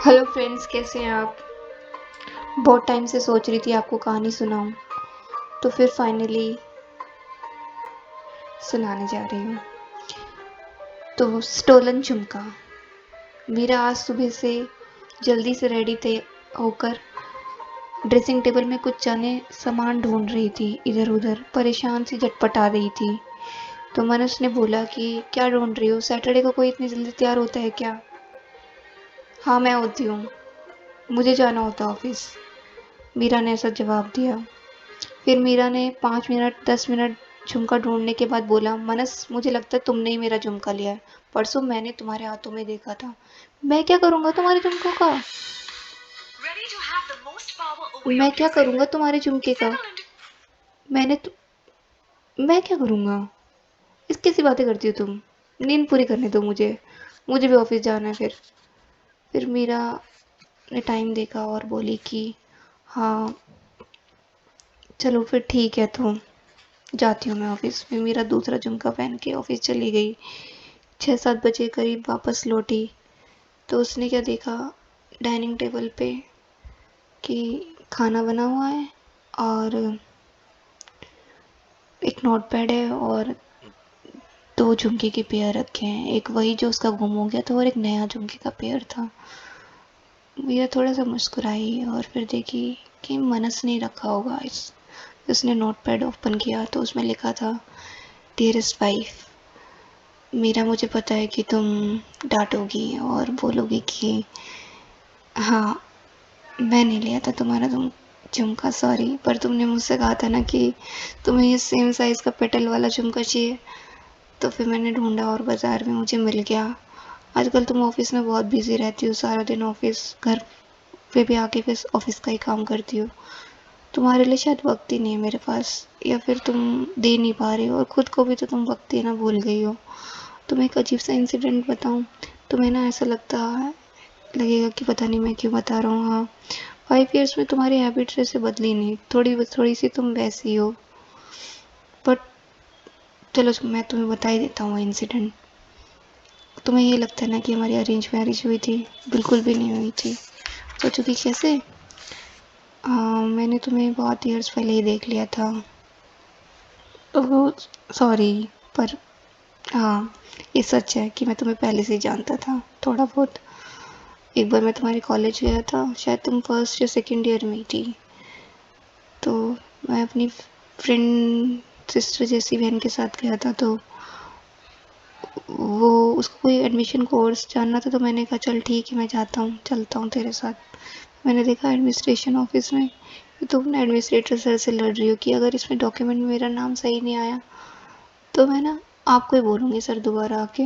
Hello friends, कैसे हैं आप। बहुत टाइम से सोच रही थी आपको कहानी सुनाऊं, तो फिर फाइनली सुनाने जा रही हूँ। तो स्टोलन झुमका। मीरा आज सुबह से जल्दी से रेडी थे होकर ड्रेसिंग टेबल में कुछ जाने सामान ढूंढ रही थी। इधर उधर परेशान सी झटपटा रही थी। तो मनोज ने बोला कि क्या ढूंढ रही हो, सैटरडे को कोई इतनी जल्दी तैयार होता है क्या। हाँ, मैं होती हूँ, मुझे जाना होता ऑफिस, मीरा ने ऐसा जवाब दिया। फिर मीरा ने 5 मिनट 10 मिनट झुमका ढूंढने के बाद बोला, मनस, मुझे लगता है तुमने ही मेरा झुमका लिया है। परसों मैंने तुम्हारे हाथों में देखा था। मैं क्या करूंगा तुम्हारे झुमकों का। मैं क्या करूंगा तुम्हारे झुमके का। मैंने तु... मैं क्या करूंगा। इस कैसी बातें करती हो तुम। नींद पूरी करने दो मुझे, मुझे भी ऑफिस जाना है। फिर मीरा ने टाइम देखा और बोली कि हाँ चलो फिर ठीक है, तो जाती हूँ मैं ऑफिस। फिर मेरा दूसरा झुमका पहन के ऑफिस चली गई। 6-7 बजे करीब वापस लौटी तो उसने क्या देखा डाइनिंग टेबल पे कि खाना बना हुआ है और एक नोटपैड है और 2 झुमके के पेयर रखे हैं। एक वही जो उसका गुम हो गया था और एक नया झुमके का पेयर था। मीरा थोड़ा सा मुस्कुराई और फिर देखी कि मनस नहीं रखा होगा। उसने नोटपैड ओपन किया तो उसमें लिखा था, डियरेस्ट वाइफ, मीरा, मुझे पता है कि तुम डांटोगी और बोलोगी कि हाँ मैं नहीं लिया था तुम्हारा तुम झुमका, सॉरी, पर तुमने मुझसे कहा था ना कि तुम्हें ये सेम साइज़ का पेटल वाला झुमका चाहिए। तो फिर मैंने ढूंढा और बाज़ार में मुझे मिल गया। आजकल तुम ऑफिस में बहुत बिजी रहती हो, सारा दिन ऑफिस, घर पे भी आके फिर ऑफिस का ही काम करती हो। तुम्हारे लिए शायद वक्त ही नहीं है मेरे पास, या फिर तुम दे नहीं पा रही हो और ख़ुद को भी तो तुम वक्त देना भूल गई हो। तुम्हें एक अजीब सा इंसिडेंट बताऊं। तुम्हें ना ऐसा लगेगा कि पता नहीं मैं क्यों बता रहा हूँ। हाँ, 5 इयर्स में तुम्हारी हैबिट्स वैसे बदली नहीं, थोड़ी सी तुम वैसी हो। बट चलो मैं तुम्हें बता ही देता हूँ इंसिडेंट। तुम्हें ये लगता है ना कि हमारी अरेंज मैरिज हुई थी, बिल्कुल भी नहीं हुई थी। सोचो कि कैसे। हाँ, मैंने तुम्हें बहुत ईयर्स पहले ही देख लिया था। ओह सॉरी, पर हाँ ये सच है कि मैं तुम्हें पहले से ही जानता था थोड़ा बहुत। एक बार मैं तुम्हारे कॉलेज गया था, शायद तुम फर्स्ट या सेकेंड ईयर में ही थी। तो मैं अपनी फ्रेंड सिस्टर जैसी बहन के साथ गया था। तो वो उसको कोई एडमिशन कोर्स जानना था, तो मैंने कहा चल ठीक है मैं जाता हूँ, चलता हूँ तेरे साथ। मैंने देखा एडमिनिस्ट्रेशन ऑफिस में कि तुम ना एडमिनिस्ट्रेटर सर से लड़ रही हो कि अगर इसमें डॉक्यूमेंट में मेरा नाम सही नहीं आया तो मैं ना आपको ही बोलूँगी सर दोबारा आके।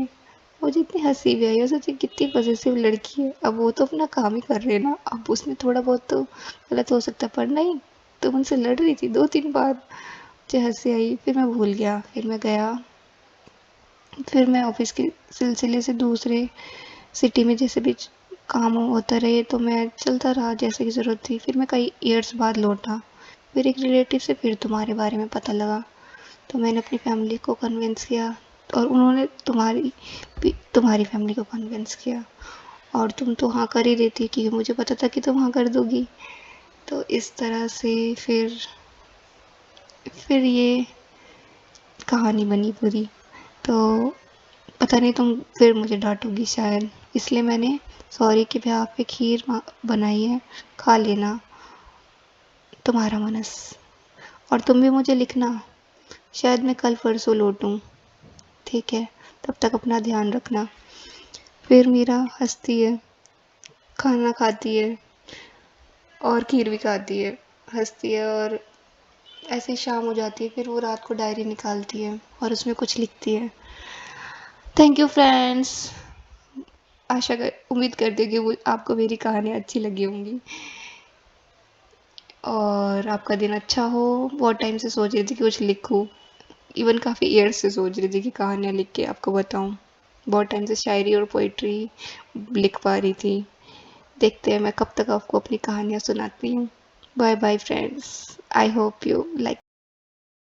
मुझे इतनी हंसी भी आई और सोची कितनी पॉजिटिव लड़की है। अब वो तो अपना काम ही कर रहे हैं ना, अब उसमें थोड़ा बहुत तो गलत हो सकता है, पर नहीं, तुम उनसे लड़ रही थी 2-3 बार। मुझे हंसी आई, फिर मैं भूल गया, फिर मैं गया। फिर मैं ऑफिस के सिलसिले से दूसरे सिटी में जैसे भी काम होता रहे तो मैं चलता रहा जैसे की ज़रूरत थी। फिर मैं कई ईयर्स बाद लौटा। फिर एक रिलेटिव से फिर तुम्हारे बारे में पता लगा, तो मैंने अपनी फैमिली को कन्विंस किया और उन्होंने तुम्हारी फैमिली को कन्विंस किया। और तुम तो हाँ कर ही देती क्योंकि मुझे पता था कि तुम हाँ कर दोगी। तो इस तरह से फिर ये कहानी बनी पूरी। तो पता नहीं तुम फिर मुझे डांटोगी शायद, इसलिए मैंने सॉरी के ब्याह पे खीर बनाई है, खा लेना, तुम्हारा मनस। और तुम भी मुझे लिखना, शायद मैं कल परसों लौटूं, ठीक है। तब तक अपना ध्यान रखना। फिर मीरा हंसती है, खाना खाती है और खीर भी खाती है, हंसती है, और ऐसे ही शाम हो जाती है। फिर वो रात को डायरी निकालती है और उसमें कुछ लिखती है। Thank you friends. उम्मीद करती हूँ कि वो आपको मेरी कहानियाँ अच्छी लगी होंगी और आपका दिन अच्छा हो। बहुत टाइम से सोच रही थी कि कुछ लिखूं, इवन काफ़ी ईयर्स से सोच रही थी कि कहानियाँ लिख के आपको बताऊं। बहुत टाइम से शायरी और पोइट्री लिख पा रही थी। देखते हैं मैं कब तक आपको अपनी कहानियाँ सुनाती हूँ। Bye bye friends, I hope you like